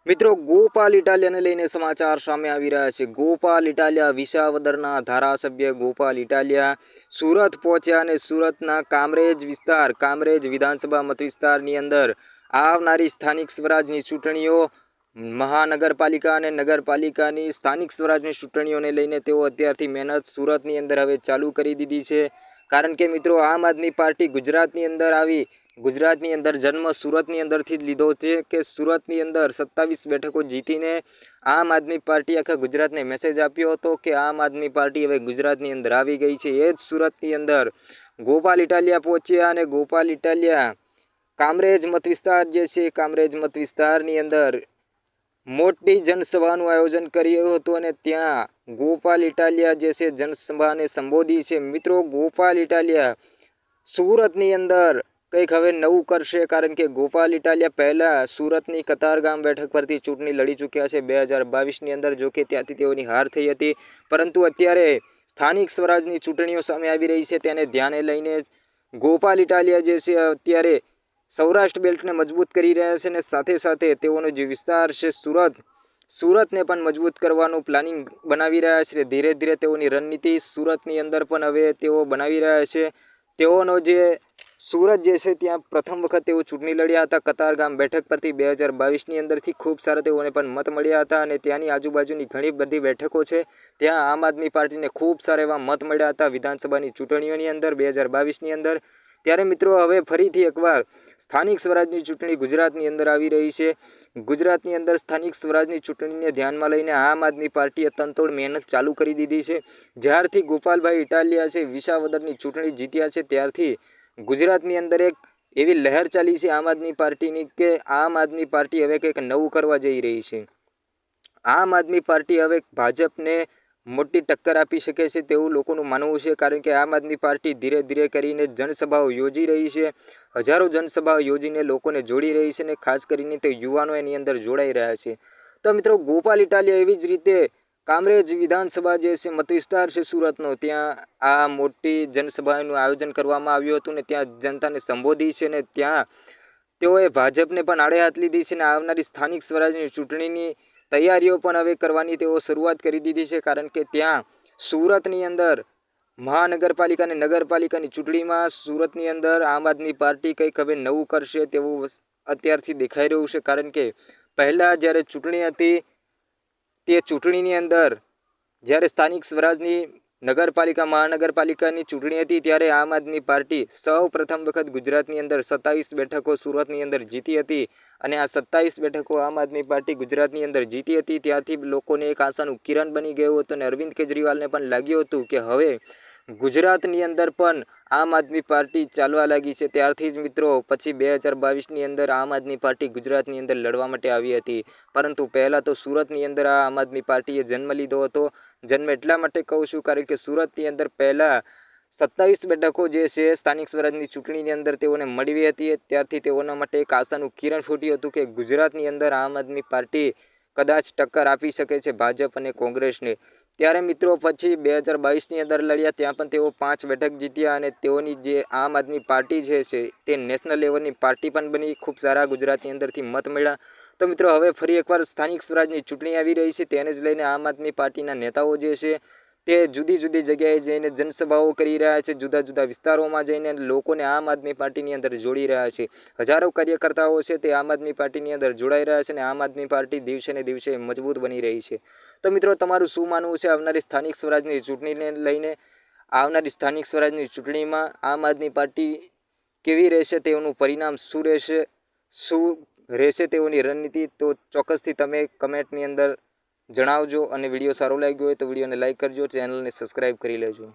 મિત્રો ગોપાલ ઇટાલિયાને લઈને સમાચાર સામે આવી રહ્યા છે। ગોપાલ ઇટાલિયા વિસાવદરના ધારાસભ્ય ગોપાલ ઇટાલિયા સુરત પહોંચ્યા અને સુરતના કામરેજ વિધાનસભા મત વિસ્તારની અંદર આવનારી સ્થાનિક સ્વરાજની ચૂંટણીઓ, મહાનગરપાલિકા અને નગરપાલિકાની સ્થાનિક સ્વરાજની ચૂંટણીઓને લઈને તેઓ અત્યારથી મહેનત સુરતની અંદર હવે ચાલુ કરી દીધી છે। કારણ કે મિત્રો આમ આદમી પાર્ટી ગુજરાતની અંદર જન્મ સુરતની અંદરથી જ લીધો છે કે સુરતની અંદર 27 બેઠકો જીતીને આમ આદમી પાર્ટી આખા ગુજરાતને મેસેજ આપ્યો હતો કે આમ આદમી પાર્ટી હવે ગુજરાતની અંદર આવી ગઈ છે। એ જ સુરતની અંદર ગોપાલ ઇટાલિયા પહોંચ્યા અને ગોપાલ ઇટાલિયા કામરેજ મત વિસ્તાર જે છે, કામરેજ મત વિસ્તારની અંદર મોટી જનસભાનું આયોજન કર્યું હતું અને ત્યાં ગોપાલ ઇટાલિયા જે છે જનસભાને સંબોધી છે। મિત્રો ગોપાલ ઇટાલિયા સુરતની અંદર કંઈક હવે નવું કરશે, કારણ કે ગોપાલ ઇટાલિયા પહેલા સુરતની કતારગામ બેઠક પરથી ચૂંટણી લડી ચૂક્યા છે 2022ની અંદર। જો કે ત્યાંથી તેઓની હાર થઈ હતી, પરંતુ અત્યારે સ્થાનિક સ્વરાજની ચૂંટણીઓ સામે આવી રહી છે તેને ધ્યાને લઈને ગોપાલ ઇટાલિયા જે છે અત્યારે સૌરાષ્ટ્ર બેલ્ટને મજબૂત કરી રહ્યા છે અને સાથે સાથે તેઓનો જે વિસ્તાર છે સુરતને પણ મજબૂત કરવાનું પ્લાનિંગ બનાવી રહ્યા છે। ધીરે ધીરે તેઓની રણનીતિ સુરતની અંદર પણ હવે તેઓ બનાવી રહ્યા છે। તેઓનો જે સુરત જે છે ત્યાં પ્રથમ વખત તેઓ ચૂંટણી લડ્યા હતા કતારગામ બેઠક પરથી 2022ની અંદરથી ખૂબ સારા તેઓને પણ મત મળ્યા હતા અને ત્યાંની આજુબાજુની ઘણી બધી બેઠકો છે ત્યાં આમ આદમી પાર્ટીને ખૂબ સારા એવા મત મળ્યા હતા વિધાનસભાની ચૂંટણીઓની અંદર 2022ની અંદર। ત્યારે મિત્રો હવે ફરીથી એકવાર સ્થાનિક સ્વરાજની ચૂંટણી ગુજરાતની અંદર આવી રહી છે। ગુજરાતની અંદર સ્થાનિક સ્વરાજની ચૂંટણીને ધ્યાનમાં લઈને આમ આદમી પાર્ટીએ તનતોડ મહેનત ચાલુ કરી દીધી છે। જ્યારથી ગોપાલભાઈ ઇટાલિયા છે વિસાવદરની ચૂંટણી જીત્યા છે ત્યારથી ગુજરાતની અંદર એક એવી લહેર ચાલી છે આમ આદમી પાર્ટીની કે આમ આદમી પાર્ટી હવે કંઈક નવું કરવા જઈ રહી છે। આમ આદમી પાર્ટી હવે ભાજપને મોટી ટક્કર આપી શકે છે તેવું લોકોનું માનવું છે, કારણ કે આમ આદમી પાર્ટી ધીરે ધીરે કરીને જનસભાઓ યોજી રહી છે, હજારો જનસભાઓ યોજીને લોકોને જોડી રહી છે અને ખાસ કરીને તે યુવાનો એની અંદર જોડાઈ રહ્યા છે। તો મિત્રો ગોપાલ ઇટાલિયા એવી જ રીતે કામરેજ વિધાનસભા જે છે મત વિસ્તાર છે સુરતનો, ત્યાં આ મોટી જનસભાનું આયોજન કરવામાં આવ્યું હતું ને ત્યાં જનતાને સંબોધી છે અને ત્યાં તેઓએ ભાજપને પણ આડે હાથ લીધી છે અને આવનારી સ્થાનિક સ્વરાજની ચૂંટણીની તૈયારીઓ પણ હવે કરવાની તેઓ શરૂઆત કરી દીધી છે। કારણ કે ત્યાં સુરતની અંદર મહાનગરપાલિકા અને નગરપાલિકાની ચૂંટણીમાં સુરતની અંદર આમ આદમી પાર્ટી કંઈક હવે નવું કરશે તેવું અત્યારથી દેખાઈ રહ્યું છે। કારણ કે પહેલાં જ્યારે ચૂંટણી હતી તે ચૂંટણીની અંદર જ્યારે સ્થાનિક સ્વરાજની નગરપાલિકા મહાનગરપાલિકાની ચૂંટણી હતી ત્યારે આમ આદમી પાર્ટી સૌ પ્રથમ વખત ગુજરાતની અંદર 27 બેઠકો સુરતની અંદર જીતી હતી અને આ 27 બેઠકો આમ આદમી પાર્ટી ગુજરાતની અંદર જીતી હતી। ત્યારથી લોકોને એક આશાનું કિરણ બની ગયું હતું અને અરવિંદ કેજરીવાલને પણ લાગ્યું હતું કે હવે ગુજરાતની અંદર પણ આમ આદમી પાર્ટી ચાલવા લાગી છે। ત્યારથી જ મિત્રો પછી 2022ની અંદર આમ આદમી પાર્ટી ગુજરાતની અંદર લડવા માટે આવી હતી, પરંતુ પહેલાં તો સુરતની અંદર આ આમ આદમી પાર્ટીએ જન્મ લીધો હતો। જન્મ એટલા માટે કહું છું કારણ કે સુરતની અંદર પહેલાં 27 બેઠકો જે છે સ્થાનિક સ્વરાજની ચૂંટણીની અંદર તેઓને મળી હતી, ત્યારથી તેઓના માટે એક આશાનું કિરણ ફૂટ્યું હતું કે ગુજરાતની અંદર આમ આદમી પાર્ટી કદાચ ટક્કર આપી શકે છે ભાજપ અને કોંગ્રેસને। ત્યારે મિત્રો પછી 2022ની અંદર લડ્યા, ત્યાં પણ તેઓ 5 બેઠક જીત્યા અને તેઓની જે આમ આદમી પાર્ટી જે છે તે નેશનલ લેવલની પાર્ટી પણ બની, ખૂબ સારા ગુજરાતની અંદરથી મત મળ્યા। તો મિત્રો હવે ફરી એકવાર સ્થાનિક સ્વરાજની ચૂંટણી આવી રહી છે, તેને જ લઈને આમ આદમી પાર્ટીના નેતાઓ જે છે તે જુદી જુદી જગ્યાએ જઈને જનસભાઓ કરી રહ્યા છે, જુદા જુદા વિસ્તારોમાં જઈને લોકોને આમ આદમી પાર્ટીની અંદર જોડી રહ્યા છે। હજારો કાર્યકર્તાઓ છે તે આમ આદમી પાર્ટીની અંદર જોડાઈ રહ્યા છે અને આમ આદમી પાર્ટી દિવસે ને દિવસે મજબૂત બની રહી છે। તો મિત્રો તમારું શું માનવું છે આવનારી સ્થાનિક સ્વરાજની ચૂંટણીને લઈને? આવનારી સ્થાનિક સ્વરાજની ચૂંટણીમાં આમ આદમી પાર્ટી કેવી રહેશે, તેઓનું પરિણામ શું રહેશે તેઓની રણનીતિ? તો ચોક્કસથી તમે કમેન્ટની અંદર જણાવજો અને વિડીયો સારો લાગ્યો હોય તો વિડીયોને લાઇક કરજો, ચેનલને સબસ્ક્રાઈબ કરી લેજો।